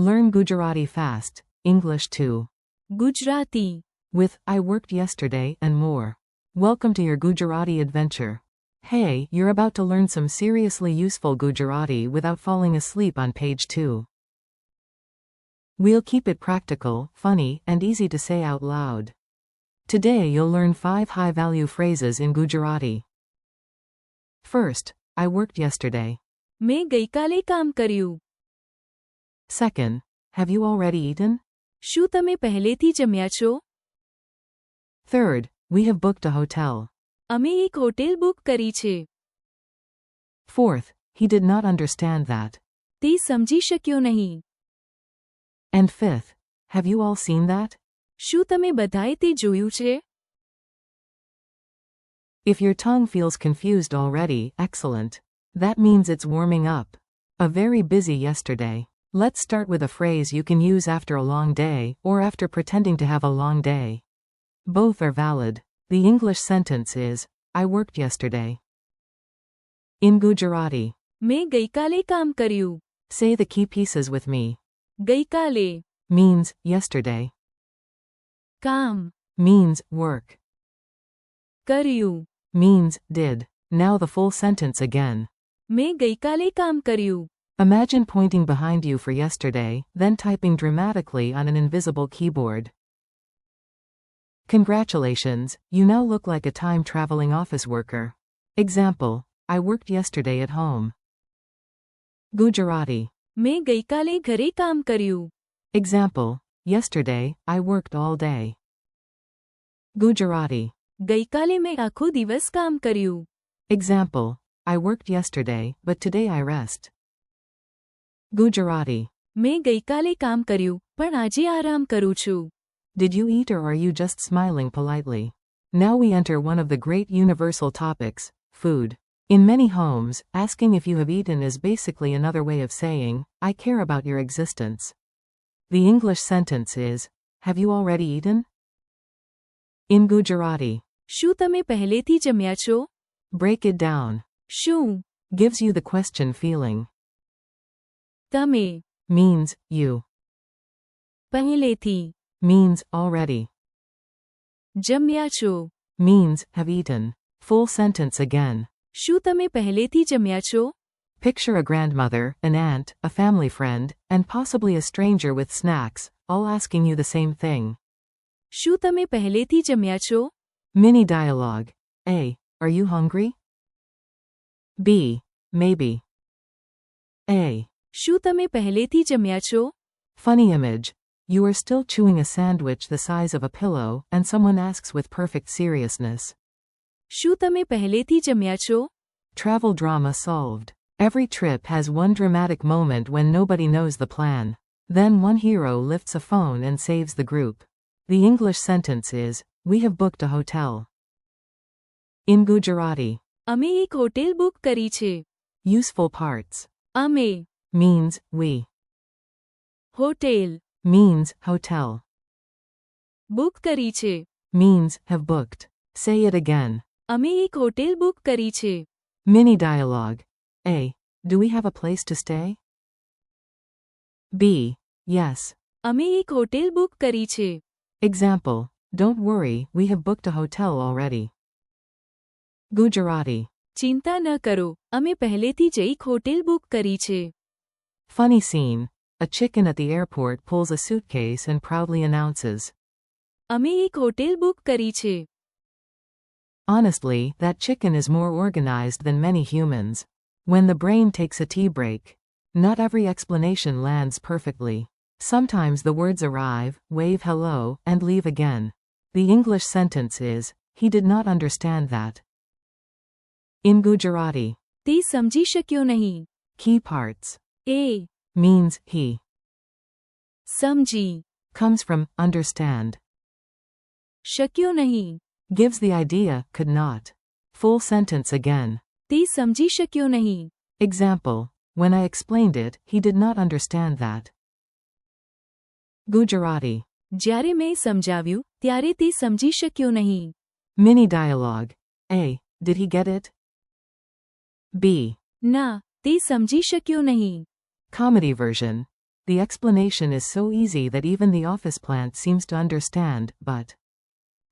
Learn Gujarati fast. English 2. Gujarati. With I worked yesterday and more. Welcome to your Gujarati adventure. Hey, you're about to learn some seriously useful Gujarati without falling asleep on page 2. We'll keep it practical, funny, and easy to say out loud. Today you'll learn 5 high-value phrases in Gujarati. First, I worked yesterday. મેં ગઈકાલે કામ કર્યું. Second, have you already eaten? શું તમે પહેલેથી જમ્યા છો? Third, we have booked a hotel. અમે એક હોટેલ બુક કરી છે. Fourth, he did not understand that. તે સમજી શક્યો નહીં. And fifth, have you all seen that? શું તમે બધાએ તે જોયું છે? If your tongue feels confused already, excellent. That means it's warming up. A very busy yesterday. Let's start with a phrase you can use after a long day, or after pretending to have a long day. Both are valid. The English sentence is, I worked yesterday. In Gujarati. મેં ગઈકાલે કામ કર્યું. Say the key pieces with me. ગઈકાલે. Means, yesterday. કામ. Means, work. કર્યું. Means, did. Now the full sentence again. મેં ગઈકાલે કામ કર્યું. Imagine pointing behind you for yesterday, then typing dramatically on an invisible keyboard. Congratulations, you now look like a time-traveling office worker. Example, I worked yesterday at home. Gujarati. મેં ગઈકાલે ઘરે કામ કર્યું. Example, yesterday, I worked all day. Gujarati. ગઈકાલે મેં આખો દિવસ કામ કર્યું. Example, I worked yesterday, but today I rest. Gujarati. મેં ગઈકાલે કામ કર્યું, પણ આજે આરામ કરું છું. Did you eat or are you just smiling politely? Now we enter one of the great universal topics, food. In many homes, asking if you have eaten is basically another way of saying, I care about your existence. The English sentence is, have you already eaten? In Gujarati. શું તમે પહેલેથી જમ્યા છો? Break it down. શું? Gives you the question feeling. તમે. Means, you. પહેલેથી. Means, already. જમ્યા છો. Means, have eaten. Full sentence again. શું તમે પહેલેથી જમ્યા છો? Picture a grandmother, an aunt, a family friend, and possibly a stranger with snacks, all asking you the same thing. શું તમે પહેલેથી જમ્યા છો? Mini dialogue. A. Are you hungry? B. Maybe. A. શું તમે પહેલેથી જમ્યા છો? Funny image. You are still chewing a sandwich the size of a pillow, and someone asks with perfect seriousness. શું તમે પહેલેથી જમ્યા છો? Travel drama solved. Every trip has one dramatic moment when nobody knows the plan. Then one hero lifts a phone and saves the group. The English sentence is, we have booked a hotel. In Gujarati. અમે એક hotel book કરી છે. Useful parts. અમે. Means, we. Hotel. Means, hotel. Book કરી છે. Means, have booked. Say it again. અમે એક hotel book કરી છે. Mini dialogue. A. Do we have a place to stay? B. Yes. અમે એક હોટેલ બુક કરી છે. Example, don't worry, we have booked a hotel already. Gujarati. ચિંતા ન કરો, અમે પહેલેથી જ એક હોટેલ બુક કરી છે. Funny scene. A chicken at the airport pulls a suitcase and proudly announces. અમે એક હોટેલ બુક કરી છે. Honestly, that chicken is more organized than many humans. When the brain takes a tea break, not every explanation lands perfectly. Sometimes the words arrive, wave hello, and leave again. The English sentence is, he did not understand that. In Gujarati. તે સમજી શક્યો નહીં. Key parts. A. Means, he. સમજી. Comes from, understand. શક્યો નહીં. Gives the idea, could not. Full sentence again. તે સમજી શક્યો નહીં. Example, when I explained it, he did not understand that. Gujarati. જ્યારે મેં સમજાવ્યું, ત્યારે તે સમજી શક્યો નહીં. Mini dialogue. A. Did he get it? B. ના, તે સમજી શક્યો નહીં. Comedy version. The explanation is so easy that even the office plant seems to understand, but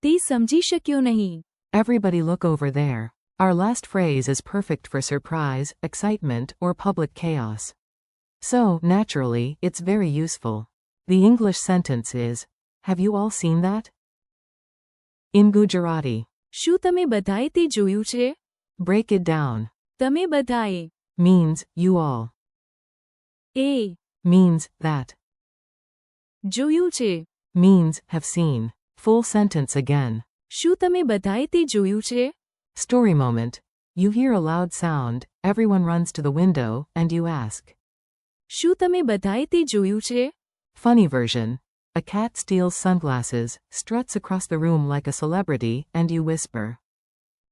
તે સમજી શક્યો નહીં. everybody look over there. Our last phrase is perfect for surprise, excitement, or public chaos. So, naturally, it's very useful. The English sentence is, have you all seen that? In Gujarati. શું તમે બધાએ તે જોયું છે? Break it down. તમે બધાએ. Means, you all. A. Means, that. જોયું છે. Means, have seen. Full sentence again. શું તમે બધાએ તે જોયું છે? Story moment. You hear a loud sound, everyone runs to the window, and you ask. શું તમે બધાએ તે જોયું છે? Funny version. A cat steals sunglasses, struts across the room like a celebrity, and you whisper.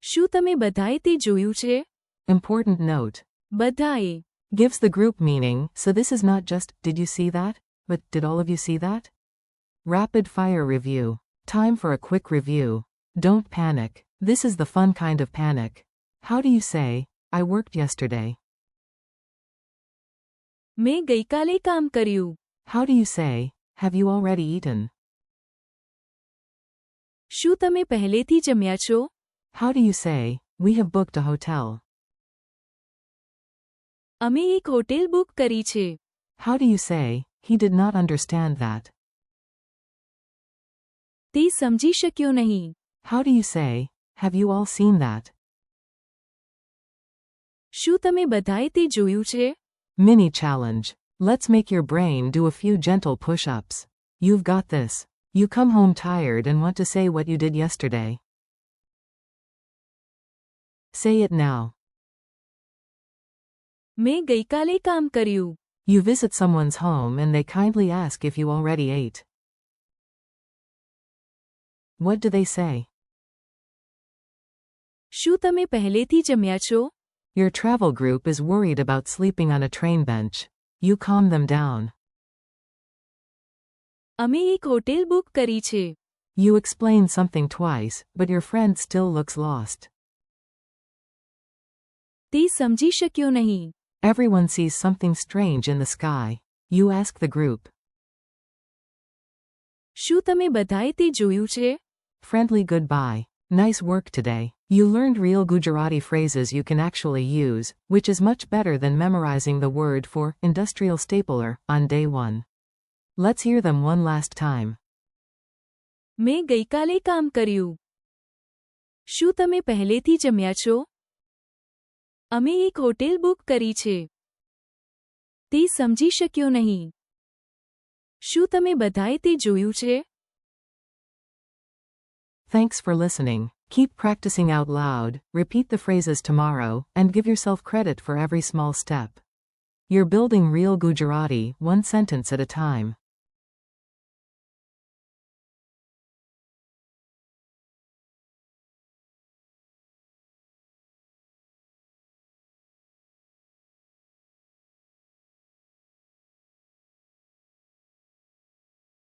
શું તમે બધાએ તે જોયું છે? Important note. બધાએ. Gives the group meaning, so this is not just, did you see that? But, did all of you see that? Rapid fire review. Time for a quick review. Don't panic. This is the fun kind of panic. How do you say, I worked yesterday? મેં ગઈકાલે કામ કર્યું. How do you say, have you already eaten? શું તમે પહેલેથી જમ્યા છો? How do you say, we have booked a hotel? અમે એક હોટેલ બુક કરી છે. How do you say, he did not understand that? તે સમજી શક્યો નહીં. How do you say, have you all seen that? શું તમે બધાએ તે જોયું છે? Mini challenge. Let's make your brain do a few gentle push-ups. You've got this. You come home tired and want to say what you did yesterday. Say it now. મેં ગઈકાલે કામ કર્યું. You visit someone's home and they kindly ask if you already ate. What do they say? શું તમે પહેલેથી જમ્યા છો? Your travel group is worried about sleeping on a train bench. You calm them down. અમે એક hotel book કરી છે. You explain something twice, but your friend still looks lost. તે સમજી શક્યો નહીં. Everyone sees something strange in the sky. You ask the group. શું તમે બધાએ તે જોયું છે? Friendly goodbye. Nice work today. You learned real Gujarati phrases you can actually use, which is much better than memorizing the word for industrial stapler on day 1. Let's hear them one last time. મેં ગઈકાલે કામ કર્યું. શું તમે પહેલેથી જમ્યા છો? અમે એક હોટેલ બુક કરી છે. તે સમજી શક્યો નહીં. શું તમે બધાએ તે જોયું છે? Thanks for listening. Keep practicing out loud, repeat the phrases tomorrow, and give yourself credit for every small step. You're building real Gujarati, one sentence at a time.